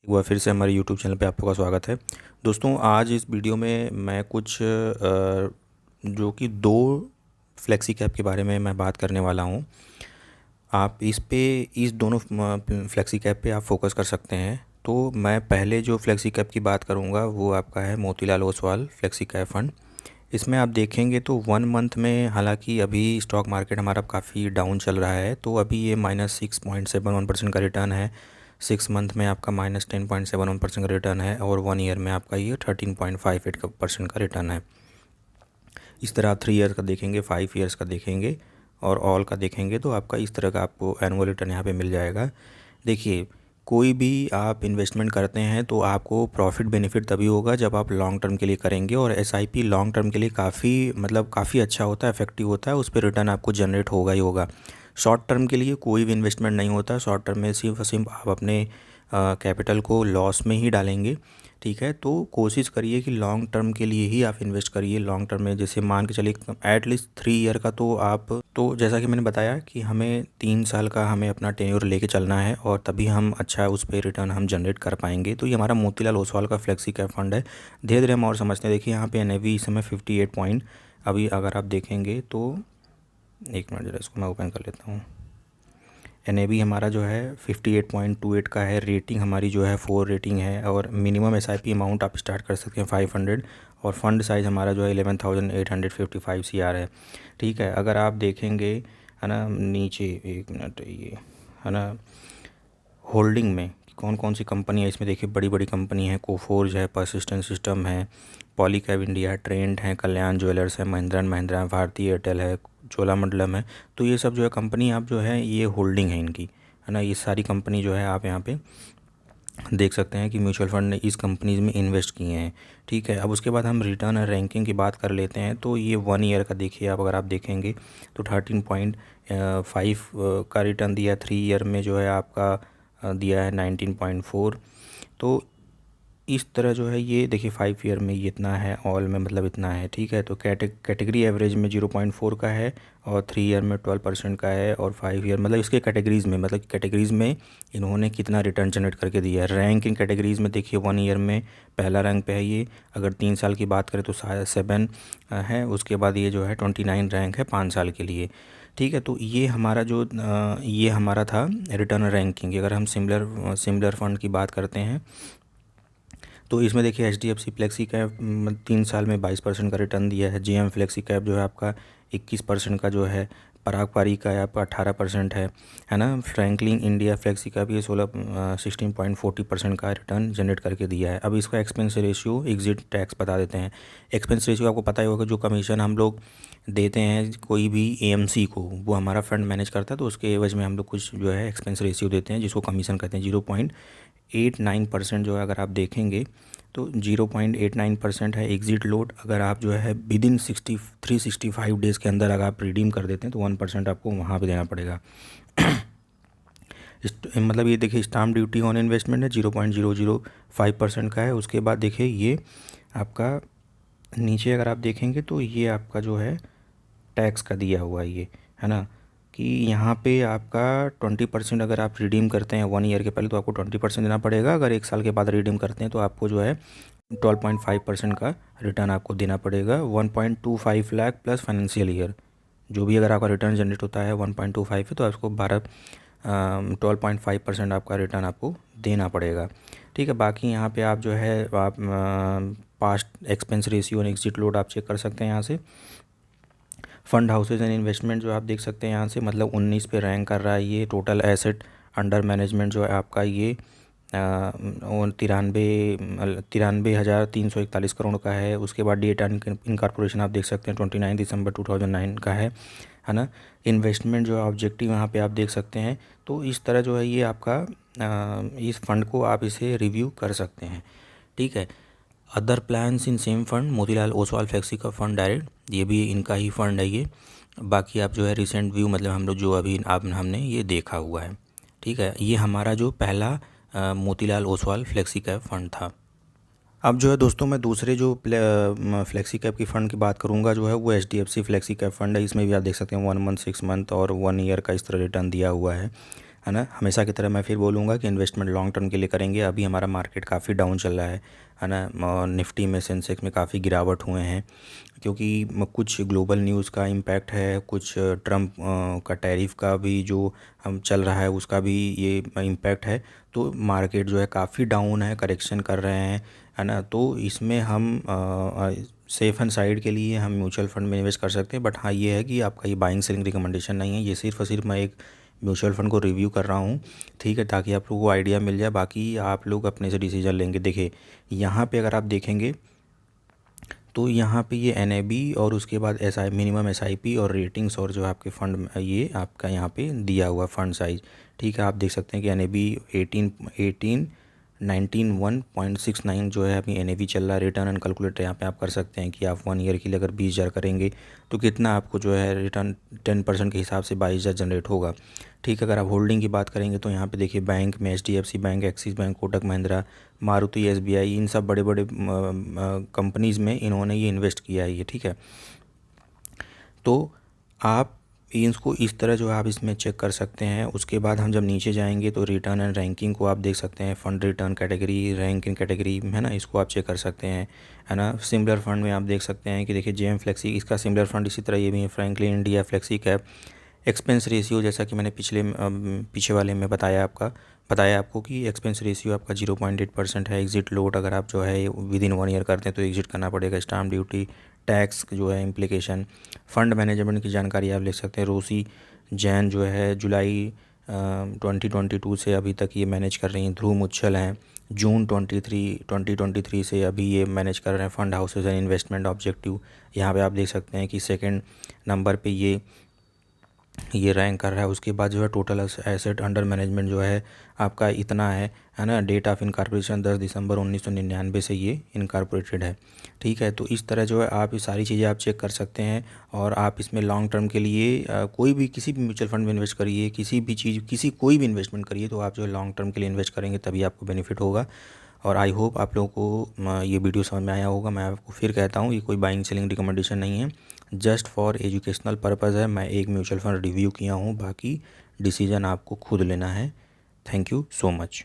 एक बार फिर से हमारे यूट्यूब चैनल पे आपका स्वागत है। दोस्तों, आज इस वीडियो में मैं कुछ जो कि दो फ्लेक्सी कैप के बारे में मैं बात करने वाला हूँ। आप इस दोनों फ्लेक्सी कैप पे आप फोकस कर सकते हैं। तो मैं पहले जो फ्लेक्सी कैप की बात करूँगा वो आपका है Motilal Oswal flexi cap fund. इसमें आप देखेंगे तो 1 मंथ में, हालांकि अभी स्टॉक मार्केट हमारा काफ़ी डाउन चल रहा है, तो अभी ये -6.71% का रिटर्न है। 6 मंथ में आपका -10.71% का रिटर्न है और 1 ईयर में आपका ये 13.58% का रिटर्न है। इस तरह आप 3 ईयर्स का देखेंगे, 5 ईयर्स का देखेंगे और ऑल का देखेंगे तो आपका इस तरह का आपको एनुअल रिटर्न यहाँ पे मिल जाएगा। देखिए, कोई भी आप इन्वेस्टमेंट करते हैं तो आपको प्रॉफिट बेनिफिट तभी होगा जब आप लॉन्ग टर्म के लिए करेंगे, और एसआईपी लॉन्ग टर्म के लिए काफ़ी अच्छा होता है, इफेक्टिव होता है, उस पर रिटर्न आपको जनरेट होगा ही होगा। शॉर्ट टर्म के लिए कोई भी इन्वेस्टमेंट नहीं होता। शॉर्ट टर्म में सिर्फ और सिर्फ आप अपने कैपिटल को लॉस में ही डालेंगे। ठीक है, तो कोशिश करिए कि लॉन्ग टर्म के लिए ही आप इन्वेस्ट करिए। लॉन्ग टर्म में जैसे मान के चलिए एटलीस्ट 3 ईयर का, तो जैसा कि मैंने बताया कि हमें 3 साल का हमें अपना टेन्योर लेके चलना है और तभी हम अच्छा उस पर रिटर्न हम जनरेट कर पाएंगे। तो ये हमारा मोतीलाल ओसवाल का फ्लेक्सी कैप फंड है। धीरे धीरे हम और समझते हैं। देखिए यहाँ पे एनएवी इस समय 58 पॉइंट, अभी अगर आप देखेंगे तो एक मिनट, जरा इसको मैं ओपन कर लेता हूँ। एनएवी हमारा जो है 58.28 का है। रेटिंग हमारी जो है 4 रेटिंग है और मिनिमम एसआईपी अमाउंट आप स्टार्ट कर सकते हैं 500, और फंड साइज़ हमारा जो है 11,855 सीआर है। ठीक है, अगर आप देखेंगे है ना नीचे, एक मिनट, ये है ना होल्डिंग में कौन कौन सी कंपनी है, इसमें देखिए बड़ी बड़ी कंपनी है, कोफोर्ज है, परसिस्टेंट सिस्टम है, पॉलीकैब इंडिया, ट्रेंड है, कल्याण ज्वेलर्स है, महिंद्रा एंड महिंद्रा, भारती एयरटेल है, चोलामंडलम है। तो ये सब जो है कंपनी आप जो है ये होल्डिंग है इनकी, है ना। ये सारी कंपनी जो है आप यहाँ पे देख सकते हैं कि म्यूचुअल फंड ने इस कंपनीज में इन्वेस्ट किए हैं। ठीक है, अब उसके बाद हम रिटर्न और रैंकिंग की बात कर लेते हैं। तो ये 1 ईयर का देखिए आप, अगर आप देखेंगे तो 13.5 का रिटर्न दिया। 3 ईयर में जो है आपका दिया है 19.4। तो इस तरह जो है ये देखिए 5 ईयर में ये इतना है, ऑल में मतलब इतना है। ठीक है, तो कैटेगरी एवरेज में 0.4 का है और 3 ईयर में 12% का है और 5 ईयर मतलब इसके कैटेगरीज़ में, मतलब कैटेगरीज़ में इन्होंने कितना रिटर्न जनरेट करके दिया है। रैंक इन कैटेगरीज़ में देखिए 1 ईयर में पहला रैंक पे है ये। अगर 3 साल की बात करें तो 7 है। उसके बाद ये जो है 29 रैंक है 5 साल के लिए। ठीक है, तो ये हमारा ये हमारा था रिटर्न रैंकिंग। अगर हम सिमिलर फंड की बात करते हैं तो इसमें देखिए एचडीएफसी फ्लेक्सी कैप 3 साल में 22% का रिटर्न दिया है। जेएम फ्लेक्सी कैप जो है आपका 21% का जो है। पराग पारी का आपका 18% है ना। फ्रैंकलिन इंडिया फ्लेक्सी कैप ये 16.40% का रिटर्न जनरेट करके दिया है। अब इसका एक्सपेंस रेशियो, एग्जिट टैक्स बता देते हैं। एक्सपेंस रेशियो आपको पता ही होगा, जो कमीशन हम लोग देते हैं कोई भी एएमसी को, वो हमारा फंड मैनेज करता है, तो उसके एवज में हम लोग कुछ जो है एक्सपेंस रेशियो देते हैं जिसको कमीशन कहते हैं। 0.89% जो है अगर आप देखेंगे तो 0.89% है। एग्जिट लोड अगर आप जो है विदिन 365 डेज़ के अंदर अगर आप रिडीम कर देते हैं तो 1% आपको वहाँ पे देना पड़ेगा। मतलब ये देखिए स्टाम्प ड्यूटी ऑन इन्वेस्टमेंट है 0.005% का है। उसके बाद देखिए ये आपका नीचे अगर आप देखेंगे तो ये आपका जो है टैक्स का दिया हुआ है ना, कि यहाँ पे आपका 20% अगर आप रिडीम करते हैं 1 ईयर के पहले तो आपको 20% देना पड़ेगा। अगर 1 साल के बाद रिडीम करते हैं तो आपको जो है 12.5% का रिटर्न आपको देना पड़ेगा। 1.25 लाख प्लस फाइनेंशियल ईयर, जो भी अगर आपका रिटर्न जनरेट होता है 1.25 है तो आपको 12.5% आपका रिटर्न आपको देना पड़ेगा। ठीक है, बाकी यहाँ पे आप जो है आप पास्ट एक्सपेंस रेशियो और एग्जिट लोड आप चेक कर सकते हैं यहाँ से। फंड हाउसेज एंड इन्वेस्टमेंट जो आप देख सकते हैं यहाँ से, मतलब 19 पे रैंक कर रहा है ये। टोटल एसेट अंडर मैनेजमेंट जो है आपका ये 93,341 करोड़ का है। उसके बाद डेटा इनकॉर्पोरेशन आप देख सकते हैं 29 दिसंबर 2009 का है ना। इन्वेस्टमेंट जो है ऑब्जेक्टिव यहाँ पे आप देख सकते हैं। तो इस तरह जो है ये आपका इस फंड को आप इसे रिव्यू कर सकते हैं। ठीक है, other plans in same fund Motilal Oswal flexi का फंड डायरेक्ट, ये भी इनका ही फंड है ये। बाकी आप जो है रिसेंट व्यू मतलब हम लोग जो अभी हमने ये देखा हुआ है। ठीक है, ये हमारा जो पहला Motilal Oswal flexi cap fund था। अब जो है दोस्तों मैं दूसरे जो फ्लेक्सी कैप की फ़ंड की बात करूंगा जो है वो एचडीएफसी फ्लेक्सी कैप फंड है। इसमें भी आप देख सकते हैं 1 मंथ, 6 मंथ और 1 ईयर का इस तरह रिटर्न दिया हुआ है। है ना। हमेशा की तरह मैं फिर बोलूँगा कि इन्वेस्टमेंट लॉन्ग टर्म के लिए करेंगे। अभी हमारा मार्केट काफ़ी डाउन चल रहा है ना। और निफ्टी में, सेंसेक्स में काफ़ी गिरावट हुए हैं, क्योंकि कुछ ग्लोबल न्यूज़ का इम्पैक्ट है, कुछ ट्रम्प का टैरिफ का भी जो हम चल रहा है उसका भी ये इम्पैक्ट है। तो मार्केट जो है काफ़ी डाउन है, करेक्शन कर रहे हैं, है ना। तो इसमें हम सेफ एंड साइड के लिए हम म्यूचुअल फंड में इन्वेस्ट कर सकते हैं। बट हाँ, ये है कि आपका ये बाइंग सेलिंग रिकमेंडेशन नहीं है, ये सिर्फ और सिर्फ मैं एक म्यूचुअल फंड को रिव्यू कर रहा हूँ, ठीक है, ताकि आप लोगों को आइडिया मिल जाए। बाकी आप लोग अपने से डिसीजन लेंगे। देखिए यहाँ पे अगर आप देखेंगे तो यहाँ पे ये NAB और उसके बाद मिनिमम SIP और रेटिंग्स और जो आपके फ़ंड ये आपका यहाँ पे दिया हुआ फ़ंड साइज़, ठीक है। आप देख सकते हैं कि NAB 191.69 जो है अभी NAB चल रहा है। रिटर्न एंड कैलकुलेटर यहाँ पे आप कर सकते हैं कि आप 1 ईयर के लिए अगर 20,000 करेंगे तो कितना आपको जो है रिटर्न 10% के हिसाब से 22,000 जनरेट होगा, ठीक है। अगर आप होल्डिंग की बात करेंगे तो यहाँ पे देखिए बैंक में HDFC bank, axis bank, Kotak Mahindra, Maruti, SBI, इन सब बड़े बड़े कंपनीज़ में इन्होंने ये इन्वेस्ट किया है ये, ठीक है। तो आप इसको इस तरह जो आप इसमें चेक कर सकते हैं। उसके बाद हम जब नीचे जाएंगे तो रिटर्न एंड रैंकिंग को आप देख सकते हैं। Fund return category, rank in category, है ना, इसको आप चेक कर सकते हैं, है ना। सिमिलर फंड में आप देख सकते हैं कि देखिए JM फ्लेक्सी, इसका सिमिलर फंड इसी तरह ये भी है, Franklin India flexi cap. Expense ratio जैसा कि मैंने पीछे वाले में बताया आपको कि एक्सपेंस रेशियो आपका 0.8% है। एग्ज़िट लोड अगर आप जो है विदिन 1 ईयर करते हैं तो एग्ज़िट करना पड़ेगा। स्टाम्प ड्यूटी, टैक्स जो है इम्प्लीकेशन। फ़ंड मैनेजमेंट की जानकारी आप लिख सकते हैं। रोसी जैन जो है जुलाई 2022 से अभी तक ये मैनेज कर रही हैं। ध्रुव मुच्छल हैं, जून 2023 से अभी ये मैनेज कर रहे हैं। Fund houses and investment objective, यहाँ पे आप देख सकते हैं कि सेकंड नंबर पे ये रैंक कर रहा है। उसके बाद जो है टोटल एसेट अंडर मैनेजमेंट जो है आपका इतना है ना। डेट ऑफ इनकॉर्पोरेशन 10 दिसंबर 1999 से ये इनकॉर्पोरेटेड है, ठीक है। तो इस तरह जो है आप ये सारी चीज़ें आप चेक कर सकते हैं। और आप इसमें लॉन्ग टर्म के लिए कोई भी किसी भी म्यूचुअल फंड में इन्वेस्ट करिए, कोई भी इन्वेस्टमेंट करिए, तो आप जो है लॉन्ग टर्म के लिए इन्वेस्ट करेंगे तभी आपको बेनिफिट होगा। और आई होप आप लोगों को ये वीडियो समझ में आया होगा। मैं आपको फिर कहता हूँ, ये कोई बाइंग सेलिंग रिकमेंडेशन नहीं है, जस्ट फॉर एजुकेशनल पर्पज़ है। मैं एक म्यूचुअल फंड रिव्यू किया हूँ, बाकी डिसीजन आपको खुद लेना है। Thank you so much.